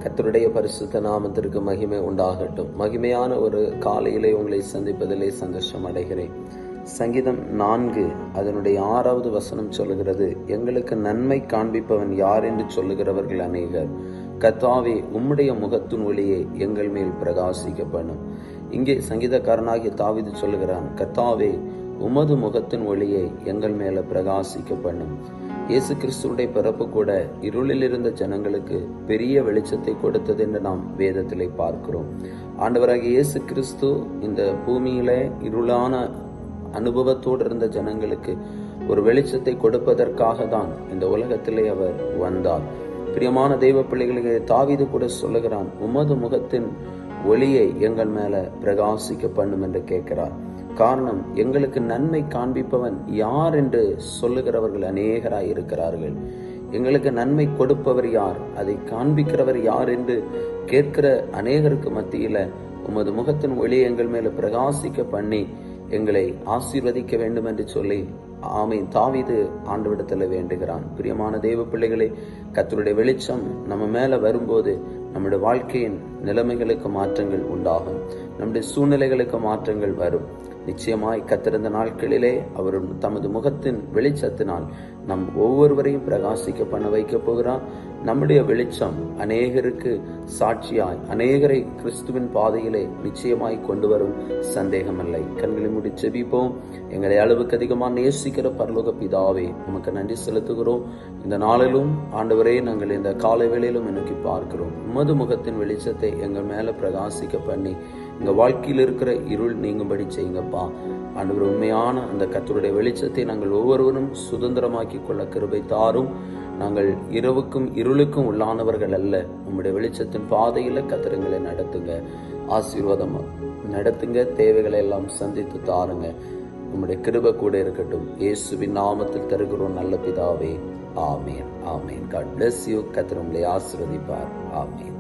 கர்த்தருடைய பரிசுத்த நாமத்திற்கு மகிமை உண்டாகட்டும். மகிமையான ஒரு காலையிலே உங்களை சந்திப்பதிலே சந்தோஷம் அடைகிறேன். சங்கீதம் 4 அதனுடைய 6வது வசனம் சொல்லுகிறது, எங்களுக்கு நன்மை காண்பிப்பவன் யார் என்று சொல்லுகிறவர்கள் அநேகர். கர்த்தாவே, உம்முடைய முகத்தின் ஒளியை எங்கள் மேல் பிரகாசிக்க பண்ணும். இங்கே சங்கீதக்காரனாகிய தாவீது சொல்லுகிறான், கர்த்தாவே, உமது முகத்தின் ஒளியை எங்கள் மேல பிரகாசிக்க பண்ணும். இயேசு கிறிஸ்துடைய பிறப்பு கூட இருளில் இருந்த ஜனங்களுக்கு பெரிய வெளிச்சத்தை கொடுத்தது என்று நாம் வேதத்திலே பார்க்கிறோம். ஆண்டவராகிய இயேசு கிறிஸ்து இந்த பூமியில இருளான அனுபவத்தோடு இருந்த ஜனங்களுக்கு ஒரு வெளிச்சத்தை கொடுப்பதற்காக தான் இந்த உலகத்திலே அவர் வந்தார். பிரியமான தெய்வ பிள்ளைகளுக்கு தாவீது கூட சொல்லுகிறான், உமது முகத்தின் ஒளியை எங்கள் மேல பிரகாசிக்க பண்ணும் என்று கேட்கிறார். காரணம், எங்களுக்கு நன்மை காண்பிப்பவன் யார் என்று சொல்லுகிறவர்கள் அநேகராய் இருக்கிறார்கள். எங்களுக்கு நன்மை கொடுப்பவர் யார், அதை காண்பிக்கிறவர் யார் என்று கேட்கிற அநேகருக்கு மத்தியில உமது முகத்தின் ஒளி எங்கள் மேல பிரகாசிக்க பண்ணி எங்களை ஆசீர்வதிக்க வேண்டும் என்று சொல்லி ஆமீன் தாவீது ஆண்டவரிடத்தில் வேண்டுகிறான். பிரியமான தேவ பிள்ளைகளே, கர்த்தருடைய வெளிச்சம் நம்ம மேல வரும்போது நம்முடைய வாழ்க்கையின் நிலைமைகளுக்கு மாற்றங்கள் உண்டாகும், நம்முடைய சூழ்நிலைகளுக்கு மாற்றங்கள் வரும். நிச்சயமாய் கர்த்தர் நாட்களிலே அவர் தமது முகத்தின் வெளிச்சத்தினால் நம் ஒவ்வொருவரையும் பிரகாசிக்க பண்ண வைக்க போகிறார். நம்முடைய வெளிச்சம் அநேகருக்கு சாட்சியாய் அநேகரை கிறிஸ்துவின் பாதையிலே நிச்சயமாய் கொண்டு வரும், சந்தேகமில்லை. கண்களை மூடி ஜெபிப்போம். எங்களை அளவுக்கு அதிகமாக நேசிக்கிற பரலோக பிதாவே, நமக்கு நன்றி செலுத்துகிறோம். இந்த நாளிலும் ஆண்டவரே, நாங்கள் இந்த காலை வேளையிலும் நோக்கி பார்க்கிறோம். உமது முகத்தின் வெளிச்சத்தை எங்கள் மேல பிரகாசிக்க பண்ணி எங்க வாழ்க்கையில் இருக்கிற இருள் நீங்கும்படி செய்யுங்கப்பா. ஆண்டவர், உண்மையான அந்த கர்த்தருடைய வெளிச்சத்தை நாங்கள் ஒவ்வொருவரும் சுதந்திரமாக்கி கொள்ள கிருபை தாரும். நாங்கள் இரவுக்கும் இருளுக்கும் உள்ளானவர்கள் அல்ல. உம்முடைய வெளிச்சத்தின் பாதையில கர்த்தரங்களை நடத்துங்க, ஆசீர்வாதம் நடத்துங்க, தேவைகளை எல்லாம் சந்தித்து தாருங்க. உம்முடைய கிருபை கூட இருக்கட்டும். இயேசுவின் நாமத்தில் தருகிறோம் நல்ல பிதாவே, ஆமேன், ஆமேன். God bless you. கர்த்தர் உங்களை ஆசீர்வதிப்பார். ஆமேன்.